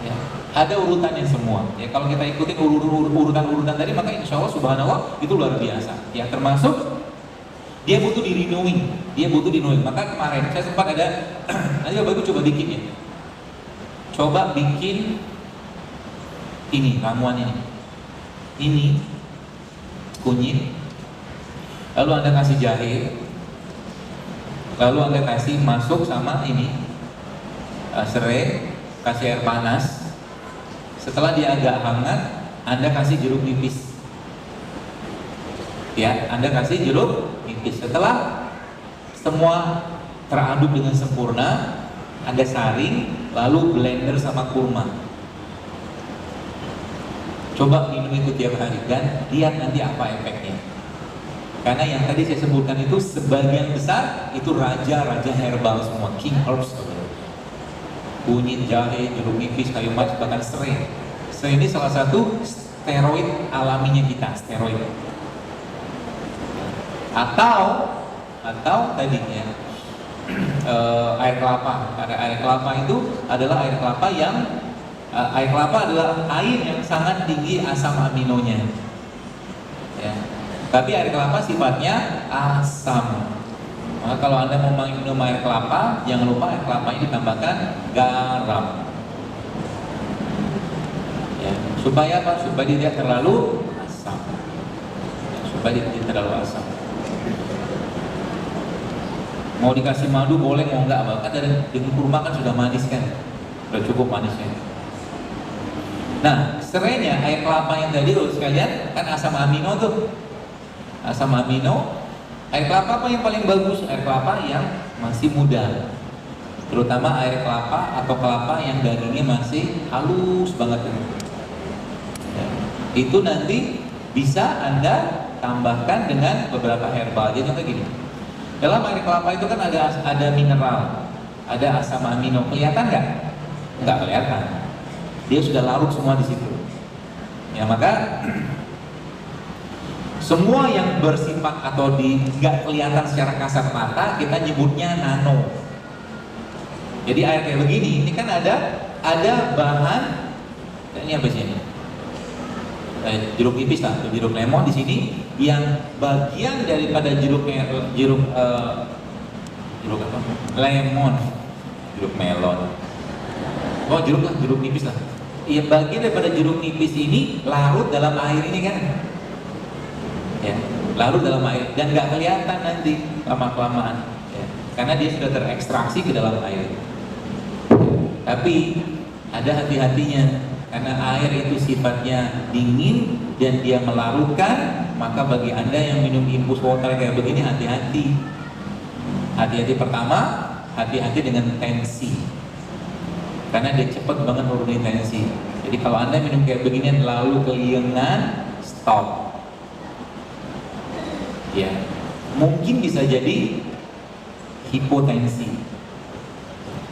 Ya, ada urutannya semua. Ya, kalau kita ikutin urutan-urutan tadi, maka insya Allah subhanallah itu luar biasa. Ya, termasuk dia butuh di renewing, dia butuh di renewing. Maka kemarin saya sempat ada, nanti Bapak Ibu coba bikin ya. Coba bikin ini ramuan ini kunyit, lalu Anda kasih jahe, lalu Anda kasih masuk sama ini serai, kasih air panas. Setelah dia agak hangat, Anda kasih jeruk nipis. Ya, Anda kasih jeruk nipis. Setelah semua teraduk dengan sempurna, Anda saring, lalu blender sama kurma. Coba minum itu tiap hari dan lihat nanti apa efeknya. Karena yang tadi saya sebutkan itu sebagian besar itu raja-raja herbal semua, king herbs. Kunyit, jahe, jeruk nipis, kayu manis, bahkan serai. Serai ini salah satu steroid alaminya kita, steroid. Atau tadinya air kelapa. Karena air kelapa itu adalah air kelapa yang air kelapa adalah air yang sangat tinggi asam aminonya. Ya. Tapi air kelapa sifatnya asam. Maka kalau Anda mau minum air kelapa, jangan lupa air kelapa ini ditambahkan garam. Ya. Supaya apa? Supaya dia tidak terlalu asam. Ya, supaya dia tidak terlalu asam. Mau dikasih madu boleh, mau enggak? Bahkan dengan kurma kan sudah manis kan, sudah cukup manisnya. Nah, serainya air kelapa yang tadi loh sekalian kan asam amino tuh, asam amino. Air kelapa apa yang paling bagus? Air kelapa yang masih muda, terutama air kelapa atau kelapa yang dagingnya masih halus banget ya. Itu nanti bisa Anda tambahkan dengan beberapa herbal. Jadi contoh gini, dalam air kelapa itu kan ada mineral, ada asam amino. Kelihatan nggak? Nggak kelihatan. Dia sudah larut semua di situ. Ya, maka semua yang bersifat atau nggak kelihatan secara kasat mata kita nyebutnya nano. Jadi air kayak begini, ini kan ada bahan, ini apa sih ini? Jeruk nipis lah, jeruk lemon di sini yang bagian daripada jeruk apa? Lemon, jeruk melon. Oh jeruk nipis lah. Ya, bagian daripada jeruk nipis ini larut dalam air ini kan, ya, larut dalam air dan nggak kelihatan nanti lama-kelamaan, ya, karena dia sudah terekstraksi ke dalam air. Tapi ada hati-hatinya, karena air itu sifatnya dingin dan dia melarutkan. Maka bagi Anda yang minum infus water kayak begini, hati-hati. Hati-hati, pertama, hati-hati dengan tensi. Karena dia cepat banget nurunin tensi. Jadi kalau Anda minum kayak begini lalu keliengan, stop. Ya, mungkin bisa jadi hipotensi.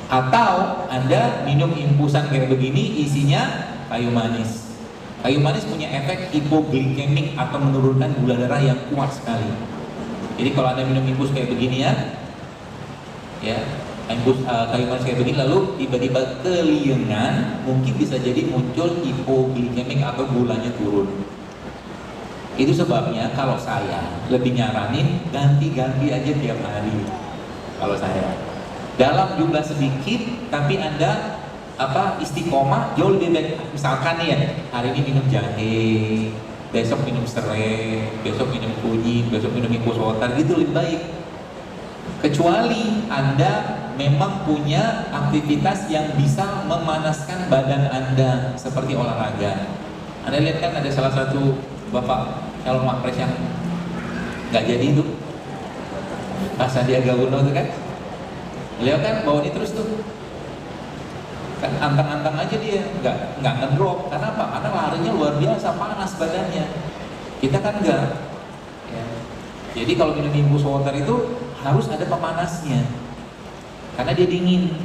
Atau Anda minum infusan kayak begini isinya kayu manis. Kayu manis punya efek hipoglikemik atau menurunkan gula darah yang kuat sekali. Jadi kalau Anda minum infus kayak begini ya, infus kayu manis kayak begini lalu tiba-tiba keliengan, mungkin bisa jadi muncul hipoglikemik atau gulanya turun. Itu sebabnya kalau saya lebih nyaranin ganti-ganti aja tiap hari. Kalau saya dalam jumlah sedikit, tapi Anda istiqomah jauh lebih baik. Misalkan nih ya, hari ini minum jahe, besok minum serai, besok minum kunyit, besok minum infus water, gitu lebih baik. Kecuali Anda memang punya aktivitas yang bisa memanaskan badan Anda seperti olahraga. Anda lihat kan ada salah satu bapak calon wapres yang nggak jadi itu, Pak Sandiaga Uno itu kan, beliau kan bawa ini terus tuh, kan antang-antang aja dia, nggak ngedrop. Karena apa? Karena larinya luar biasa, panas badannya. Kita kan enggak. Ya. Jadi kalau minum infus water itu harus ada pemanasnya, karena dia dingin.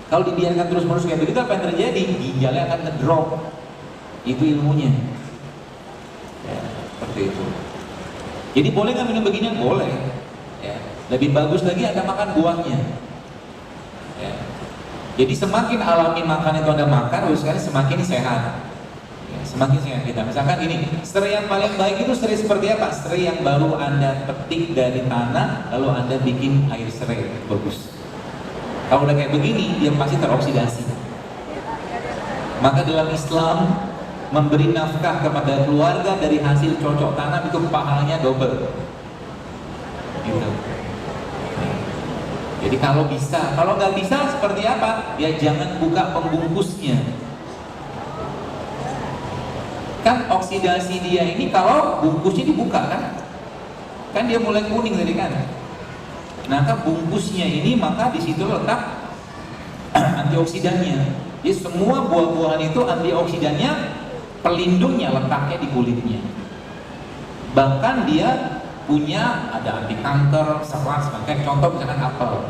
Kalau dibiarkan terus-menerus kayak begitu, apa yang terjadi? Ginjalnya akan ngedrop. Itu ilmunya. Ya, seperti itu. Jadi boleh nggak minum beginian? Boleh. Ya. Lebih bagus lagi Anda makan buahnya. Ya. Jadi semakin alami makan itu Anda makan, harus sekali semakin sehat. Ya, semakin sehat kita. Misalkan ini, serai yang paling baik itu serai seperti apa? Serai yang baru Anda petik dari tanah, lalu Anda bikin air serai, bagus. Kalau udah kayak begini, dia pasti teroksidasi. Maka dalam Islam, memberi nafkah kepada keluarga dari hasil cocok tanam itu pahalanya double. Gitu. Jadi kalau bisa, kalau nggak bisa seperti apa? Ya jangan buka pembungkusnya. Kan oksidasi dia ini kalau bungkusnya dibuka kan dia mulai kuning tadi kan. Nah kan bungkusnya ini maka di situ letak antioksidannya. Jadi semua buah-buahan itu antioksidannya, pelindungnya letaknya di kulitnya. Bahkan dia punya ada anti kanker, serat, kayak contoh misalkan apel.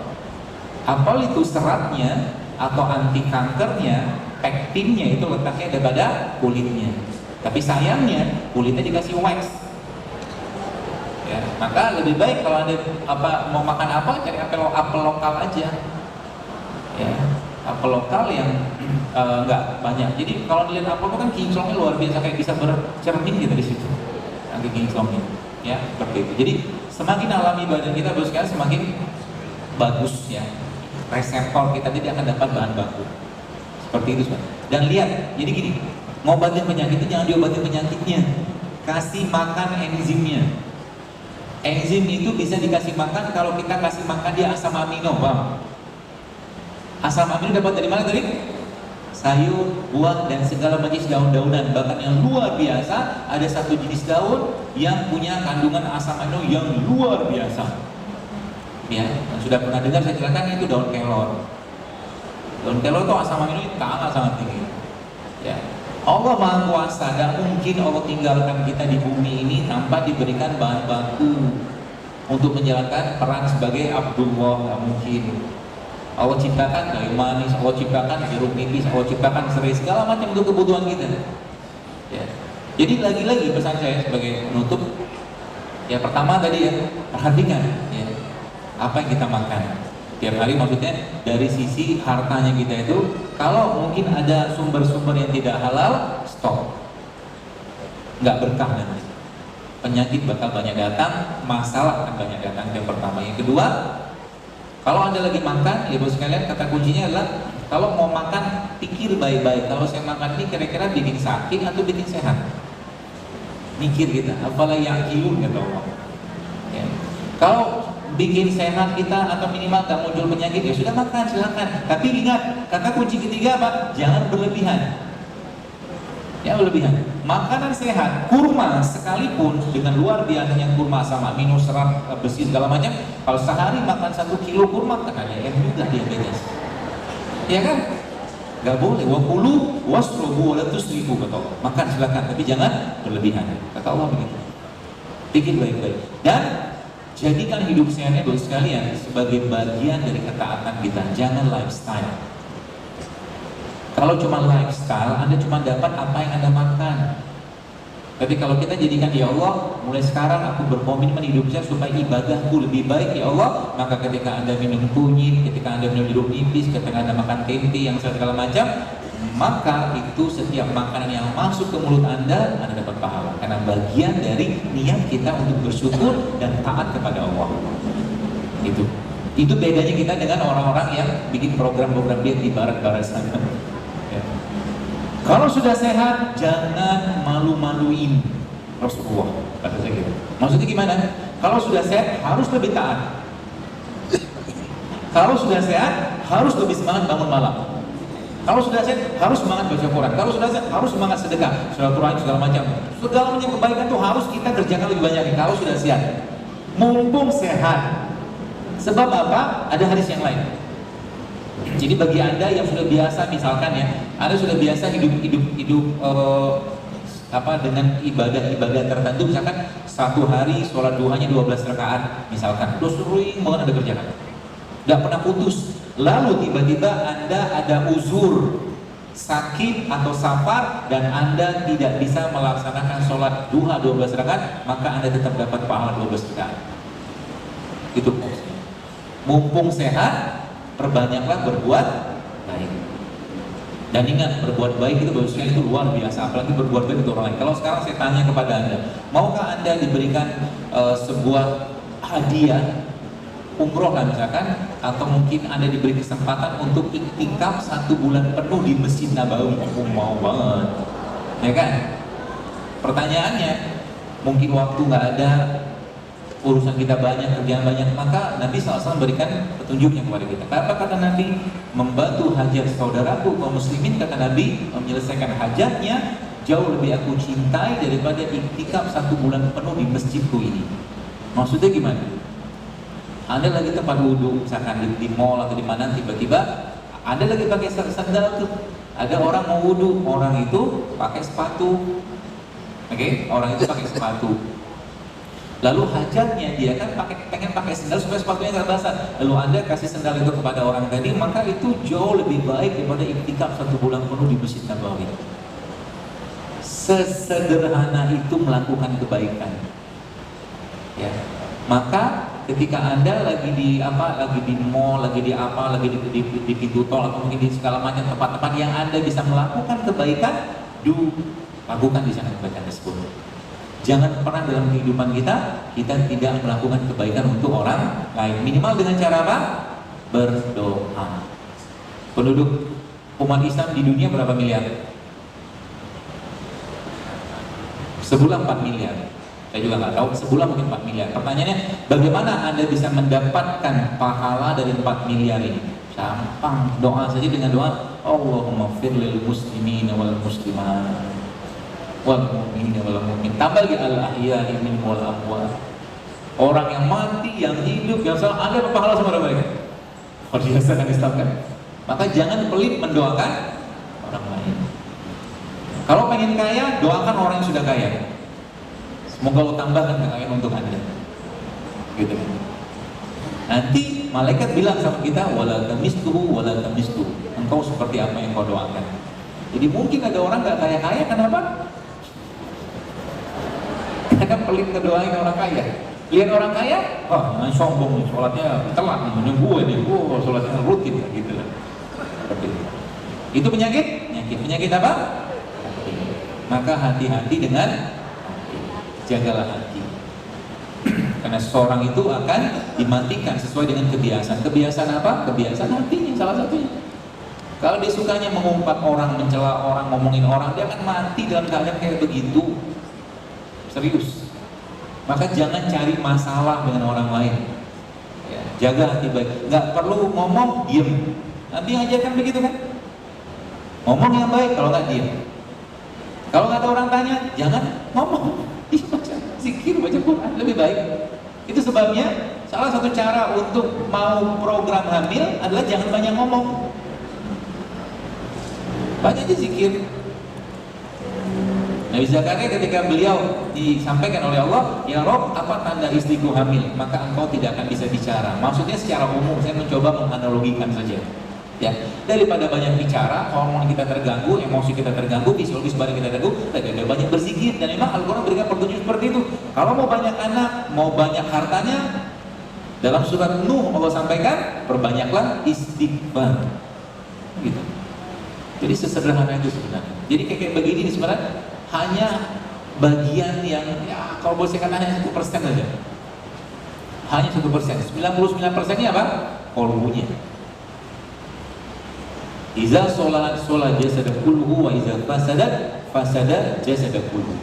Apel itu seratnya atau anti kankernya, pektinnya itu letaknya ada pada kulitnya. Tapi sayangnya kulitnya dikasih wax. Ya, maka lebih baik kalau Anda mau makan apel, cari apel lokal aja. Ya, apel lokal yang enggak banyak. Jadi kalau dilihat apel itu kan kinclongnya luar biasa, kayak bisa bercermin gitu di situ. Nanti kinclongnya. Ya, seperti itu. Jadi semakin alami badan kita semakin bagus ya. Reseptor kita jadi akan dapat bahan baku. Seperti itu, Sobat. Dan lihat, jadi gini, ngobatin penyakit itu jangan diobatin penyakitnya. Kasih makan enzimnya. Enzim itu bisa dikasih makan kalau kita kasih makan dia asam amino, Bang. Asam amino dapat dari mana tadi? Sayur, buah, dan segala jenis daun-daunan. Bahkan yang luar biasa, ada satu jenis daun yang punya kandungan asam amino yang luar biasa. Ya, yang sudah pernah dengar saya jelaskan itu daun kelor. Daun kelor itu asam amino sangat tinggi. Ya, Allah Maha Kuasa, dan mungkin Allah tinggalkan kita di bumi ini tanpa diberikan bahan baku untuk menjalankan peran sebagai Abdullah, nggak mungkin. Allah ciptakan kayu manis, Allah ciptakan jeruk nipis, Allah ciptakan serai, segala macam untuk kebutuhan kita. Ya. Jadi lagi-lagi pesan saya sebagai penutup, ya pertama tadi ya, perhatikan ya, apa yang kita makan tiap hari, maksudnya dari sisi hartanya kita itu, kalau mungkin ada sumber-sumber yang tidak halal, stop, nggak berkah nanti, penyakit bakal banyak datang, masalah akan banyak datang. Yang pertama. Yang kedua, kalau Anda lagi makan, ya bos sekalian, kata kuncinya adalah kalau mau makan, pikir baik-baik. Kalau saya makan ini kira-kira bikin sakit atau bikin sehat? Mikir kita, apalah yang kilun kata Allah. Ya. Kalau bikin sehat kita atau minimal gak muncul penyakit, ya sudah makan, silakan. Tapi ingat, kata kunci ketiga apa? Jangan berlebihan. Ya berlebihan. Makanan sehat, kurma sekalipun dengan luar biasanya kurma sama amino, serat, besi segala macam. Kalau sehari makan 1 kilo kurma, kena juga diabetes. Ya kan? Gak boleh. Wakulu wasrobu walatus ribu kata Allah. Makan silakan, tapi jangan berlebihan. Kata Allah begitu. Pikir baik-baik. Dan jadikan hidup sehatnya bagi sekalian sebagai bagian dari ketaatan kita. Jangan lifestyle. Kalau cuma lifestyle, Anda cuma dapat apa yang Anda makan. Tapi kalau kita jadikan, ya Allah, mulai sekarang aku berkomitmen hidup saya supaya ibadahku lebih baik, ya Allah. Maka ketika Anda minum kunyit, ketika Anda minum jeruk nipis, ketika Anda makan tempe yang segala macam, maka itu setiap makanan yang masuk ke mulut Anda dapat pahala. Karena bagian dari niat kita untuk bersyukur dan taat kepada Allah. Itu bedanya kita dengan orang-orang yang bikin program-program diet di barat-barat sana. Kalau sudah sehat, jangan malu-maluin Rasulullah, kata saya gitu. Maksudnya gimana? Kalau sudah sehat, harus lebih taat. Kalau sudah sehat, harus lebih semangat bangun malam. Kalau sudah sehat, harus semangat baca Quran. Kalau sudah sehat, harus semangat sedekah, silaturahmi segala macam. Segala macam kebaikan itu harus kita kerjakan lebih banyak. Kalau sudah sehat, mumpung sehat. Sebab apa? Ada hadis yang lain. Jadi bagi Anda yang sudah biasa, misalkan ya, Anda sudah biasa hidup dengan ibadah-ibadah tertentu, misalkan satu hari sholat duhanya 12 rakaat, misalkan, terus sering banget Anda kerjakan, nggak pernah putus. Lalu tiba-tiba Anda ada uzur, sakit atau safar, dan Anda tidak bisa melaksanakan sholat duha 12 rakaat, maka Anda tetap dapat pahala 12 rakaat. Itu maksudnya. Mumpung sehat, perbanyaklah berbuat baik. Dan ingat, berbuat baik itu bagusnya itu luar biasa, apalagi berbuat baik untuk orang lain. Kalau sekarang saya tanya kepada Anda, maukah Anda diberikan sebuah hadiah umroh lah misalkan, atau mungkin Anda diberi kesempatan untuk iktikaf 1 bulan penuh di Masjid Nabawi? Aku mau banget, ya kan? Pertanyaannya, mungkin waktu nggak ada, urusan kita banyak, kerjaan banyak, maka Nabi SAW berikan petunjuknya kepada kita. Apa kata Nabi? Membantu hajat saudaraku kaum muslimin, kata Nabi, menyelesaikan hajatnya jauh lebih aku cintai daripada iktikaf 1 bulan penuh di masjidku ini. Maksudnya gimana? Anda lagi tempat wudhu, misalkan di mall atau di mana, tiba-tiba Anda lagi pakai sandal tuh, ada orang mau wudhu, orang itu pakai sepatu, orang itu pakai sepatu. Lalu hajatnya dia kan pengen pakai sandal supaya sepatunya nggak basah. Lalu Anda kasih sandal itu kepada orang tadi, maka itu jauh lebih baik daripada iktikaf 1 bulan penuh di Masjid Nabawi. Sesederhana itu melakukan kebaikan. Ya. Maka ketika Anda lagi di mall, lagi di pintu tol, atau mungkin di segala macam tempat-tempat yang Anda bisa melakukan kebaikan, lakukan di sana kebaikan tersebut. Jangan pernah dalam kehidupan kita tidak melakukan kebaikan untuk orang lain. Minimal dengan cara apa? Berdoa. Penduduk umat Islam di dunia berapa miliar? Sebulan 4 miliar. Saya juga nggak tahu, sebulan mungkin 4 miliar. Pertanyaannya, bagaimana Anda bisa mendapatkan pahala dari 4 miliar ini? Gampang, doa saja. Dengan doa, Allahumma firlil muslimin wal muslimat wal mu'minin wal mu'min. Tambah lagi al-ahya'i minhum wal amwat. Orang yang mati, yang hidup, yang salah, Anda berpahala sama mereka. Kalau biasa kan Islam kan. Maka jangan pelit mendoakan orang lain. Kalau pengen kaya, doakan orang yang sudah kaya. Semoga Allah tambahkan kekayaan untuk Anda. Gitu. Nanti malaikat bilang sama kita, wala tamistuhu wala tamistuhu. Engkau seperti apa yang kau doakan. Jadi mungkin ada orang nggak kaya-kaya, kenapa? Karena pelit ngedoain orang kaya. Lihat orang kaya, jangan sombong nih, sholatnya telat nih, menunggu nih, sholatnya rutin gitu lah. Itu penyakit apa? Maka hati-hati dengan hati. Jagalah hati. Karena seseorang itu akan dimatikan sesuai dengan kebiasaan. Kebiasaan apa? Kebiasaan hatinya salah satunya. Kalau dia sukanya mengumpat orang, mencela orang, ngomongin orang, dia akan mati dalam keadaan kayak begitu. Serius. Maka jangan cari masalah dengan orang lain. Ya, jaga hati baik. Nggak perlu ngomong, diem. Nabi ajarkan begitu kan? Ngomong yang baik, kalau nggak diem. Kalau nggak ada orang tanya, jangan ngomong. Baca zikir, baca Quran, lebih baik. Itu sebabnya salah satu cara untuk mau program hamil adalah jangan banyak ngomong. Banyak aja zikir. Nabi Zakaria ketika beliau disampaikan oleh Allah, ya Rob, apa tanda istriku hamil? Maka engkau tidak akan bisa bicara. Maksudnya secara umum, saya mencoba menganalogikan saja. Ya, daripada banyak bicara, hormon kita terganggu, emosi kita terganggu, fisiologis badan kita terganggu, lebih banyak berzikir. Dan memang Al-Quran berikan petunjuk seperti itu. Kalau mau banyak anak, mau banyak hartanya, dalam surat Nuh Allah sampaikan, perbanyaklah istighfar. Gitu. Jadi sesederhana itu sebenarnya. Jadi kayak begini nih sebenarnya hanya bagian yang ya kalau boleh saya katakan hanya 1% saja. Hanya 1%. 99%-nya apa? Kolbunya. Iza sholat jasad kulluhu wa iza fasada jasad kulluhu.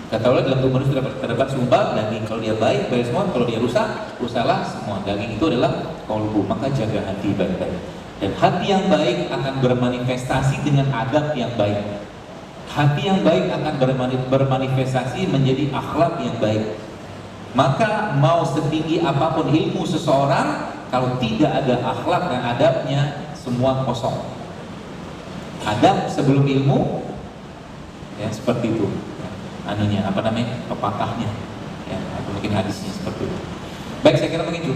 Kata Allah dalam tubuh manusia terdapat sumber daging. Kalau dia baik semua. Kalau dia rusaklah semua. Daging itu adalah kolbu. Maka jaga hati baik-baik. Dan hati yang baik akan bermanifestasi dengan adab yang baik. Hati yang baik akan bermanifestasi menjadi akhlak yang baik. Maka mau setinggi apapun ilmu seseorang, kalau tidak ada akhlak dan adabnya, semua kosong. Adab sebelum ilmu, ya seperti itu. Pepatahnya, ya, atau mungkin hadisnya seperti itu. Baik, saya kira mungkin cukup.